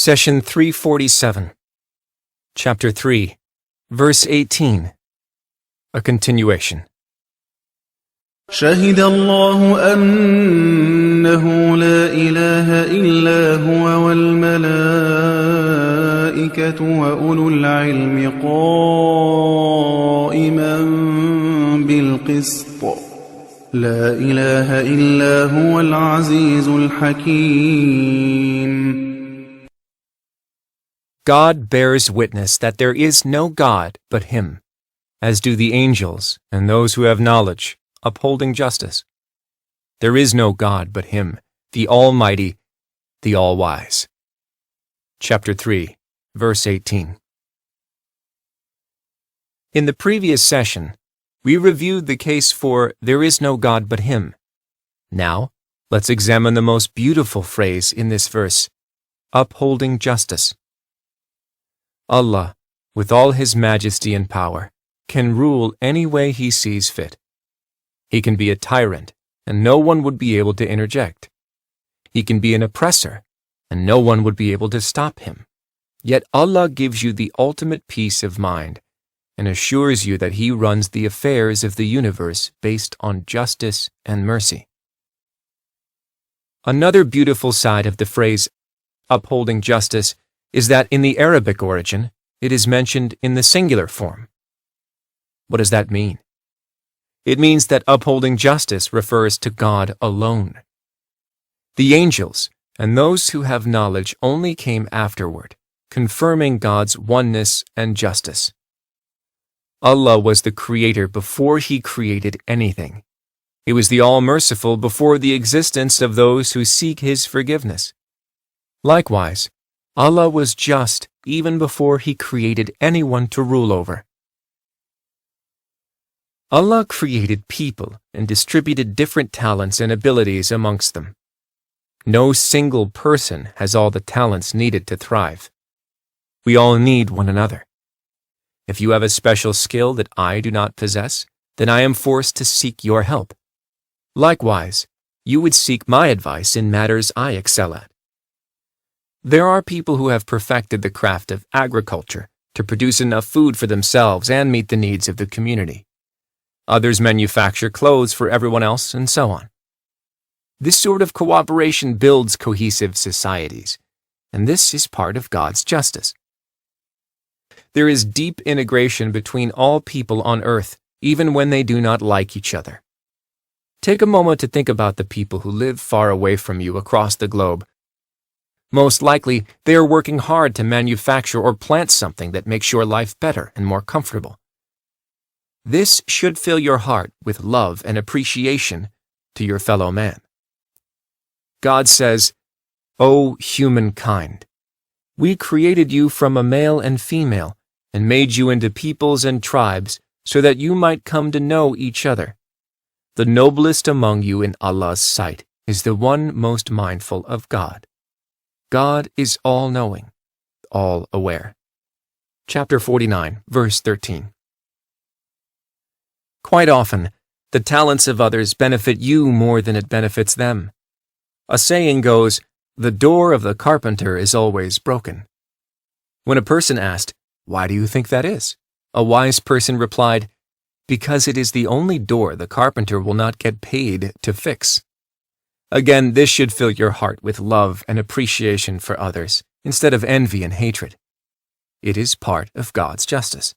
Session 347, Chapter 3, Verse 18, a continuation. شهد الله أنه لا إله إلا هو والملائكة وأولو العلم قائما بالقسط لا إله إلا هو العزيز الحكيم. God bears witness that there is no God but Him, as do the angels and those who have knowledge, upholding justice. There is no God but Him, the Almighty, the All-Wise. Chapter 3, Verse 18. In the previous session, we reviewed the case for there is no God but Him. Now, let's examine the most beautiful phrase in this verse, upholding justice. Allah, with all His majesty and power, can rule any way He sees fit. He can be a tyrant, and no one would be able to interject. He can be an oppressor, and no one would be able to stop Him. Yet Allah gives you the ultimate peace of mind and assures you that He runs the affairs of the universe based on justice and mercy. Another beautiful side of the phrase, upholding justice, is that in the Arabic origin, it is mentioned in the singular form. What does that mean? It means that upholding justice refers to God alone. The angels and those who have knowledge only came afterward, confirming God's oneness and justice. Allah was the Creator before He created anything. He was the All-Merciful before the existence of those who seek His forgiveness. Likewise, Allah was just even before He created anyone to rule over. Allah created people and distributed different talents and abilities amongst them. No single person has all the talents needed to thrive. We all need one another. If you have a special skill that I do not possess, then I am forced to seek your help. Likewise, you would seek my advice in matters I excel at. There are people who have perfected the craft of agriculture to produce enough food for themselves and meet the needs of the community. Others manufacture clothes for everyone else, and so on. This sort of cooperation builds cohesive societies, and this is part of God's justice. There is deep integration between all people on earth, even when they do not like each other. Take a moment to think about the people who live far away from you across the globe. Most likely, they are working hard to manufacture or plant something that makes your life better and more comfortable. This should fill your heart with love and appreciation to your fellow man. God says, "O humankind, we created you from a male and female and made you into peoples and tribes so that you might come to know each other. The noblest among you in Allah's sight is the one most mindful of God. God is all-knowing, all-aware." Chapter 49, Verse 13. Quite often, the talents of others benefit you more than it benefits them. A saying goes, "The door of the carpenter is always broken." When a person asked, "Why do you think that is?" a wise person replied, "Because it is the only door the carpenter will not get paid to fix." Again, this should fill your heart with love and appreciation for others, instead of envy and hatred. It is part of God's justice.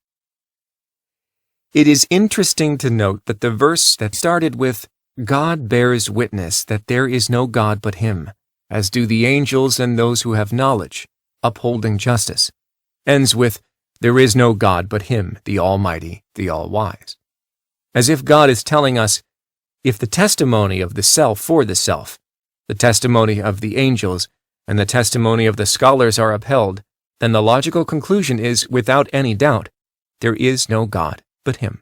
It is interesting to note that the verse that started with, "God bears witness that there is no God but Him, as do the angels and those who have knowledge, upholding justice," ends with, "There is no God but Him, the Almighty, the All-Wise." As if God is telling us, if the testimony of the self for the self, the testimony of the angels, and the testimony of the scholars are upheld, then the logical conclusion is, without any doubt, there is no God but Him.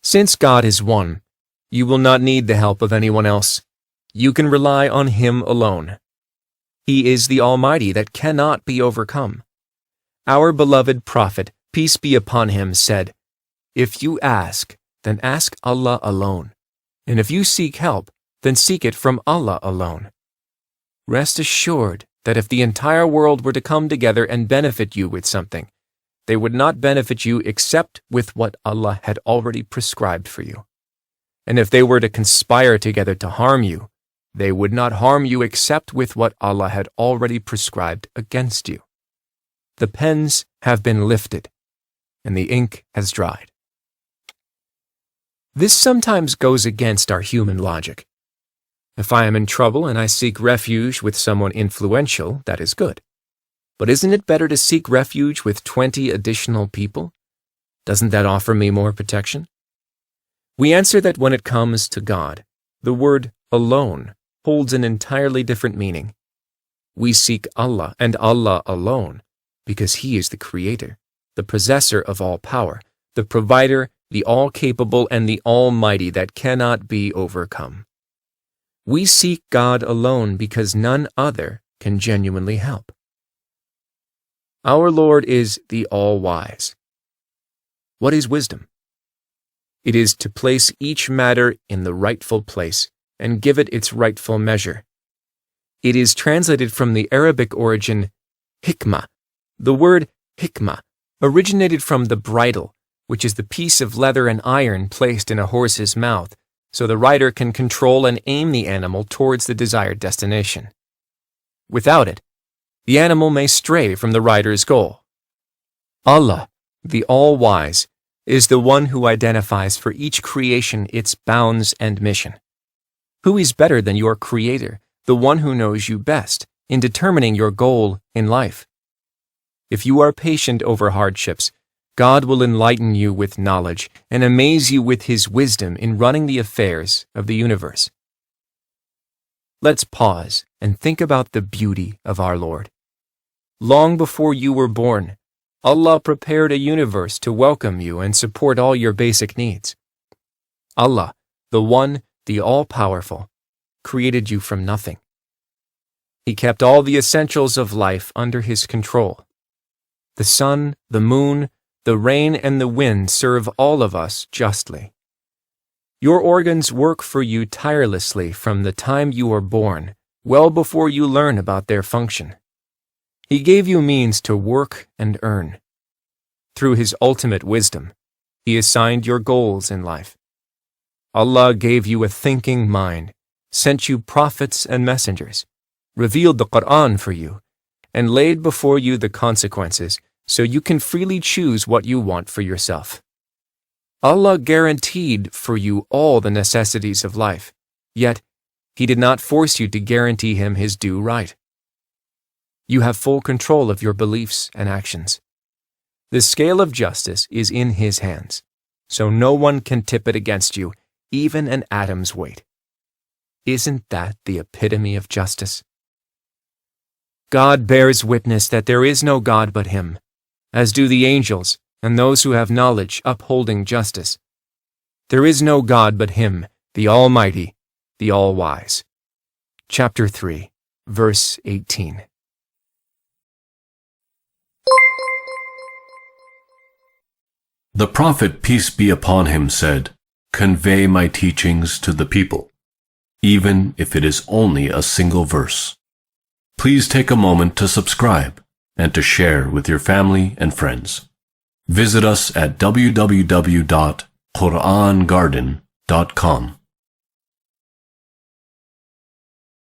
Since God is one, you will not need the help of anyone else. You can rely on Him alone. He is the Almighty that cannot be overcome. Our beloved Prophet, peace be upon him, said, "If you ask, then ask Allah alone, and if you seek help, then seek it from Allah alone." Rest assured that if the entire world were to come together and benefit you with something, they would not benefit you except with what Allah had already prescribed for you. And if they were to conspire together to harm you, they would not harm you except with what Allah had already prescribed against you. The pens have been lifted, and the ink has dried. This sometimes goes against our human logic. If I am in trouble and I seek refuge with someone influential, that is good. But isn't it better to seek refuge with 20 additional people? Doesn't that offer me more protection? We answer that when it comes to God, the word alone holds an entirely different meaning. We seek Allah and Allah alone because He is the Creator, the possessor of all power, the provider, the all-capable, and the almighty that cannot be overcome. We seek God alone because none other can genuinely help. Our Lord is the all-wise. What is wisdom? It is to place each matter in the rightful place and give it its rightful measure. It is translated from the Arabic origin Hikma. The word Hikma originated from the bridle, which is the piece of leather and iron placed in a horse's mouth, so the rider can control and aim the animal towards the desired destination. Without it, the animal may stray from the rider's goal. Allah, the All-Wise, is the one who identifies for each creation its bounds and mission. Who is better than your Creator, the one who knows you best, in determining your goal in life? If you are patient over hardships, God will enlighten you with knowledge and amaze you with His wisdom in running the affairs of the universe. Let's pause and think about the beauty of our Lord. Long before you were born, Allah prepared a universe to welcome you and support all your basic needs. Allah, the One, the All-Powerful, created you from nothing. He kept all the essentials of life under His control. The sun, the moon, the rain, and the wind serve all of us justly. Your organs work for you tirelessly from the time you are born, well before you learn about their function. He gave you means to work and earn. Through His ultimate wisdom, He assigned your goals in life. Allah gave you a thinking mind, sent you prophets and messengers, revealed the Quran for you, and laid before you the consequences so you can freely choose what you want for yourself. Allah guaranteed for you all the necessities of life, yet He did not force you to guarantee Him His due right. You have full control of your beliefs and actions. The scale of justice is in His hands, so no one can tip it against you, even an atom's weight. Isn't that the epitome of justice? God bears witness that there is no God but Him, as do the angels and those who have knowledge upholding justice. There is no God but Him, the Almighty, the All-Wise. Chapter 3, verse 18. The Prophet, peace be upon him, said, "Convey my teachings to the people, even if it is only a single verse." Please take a moment to subscribe and to share with your family and friends. Visit us at www.QURANGARDEN.com.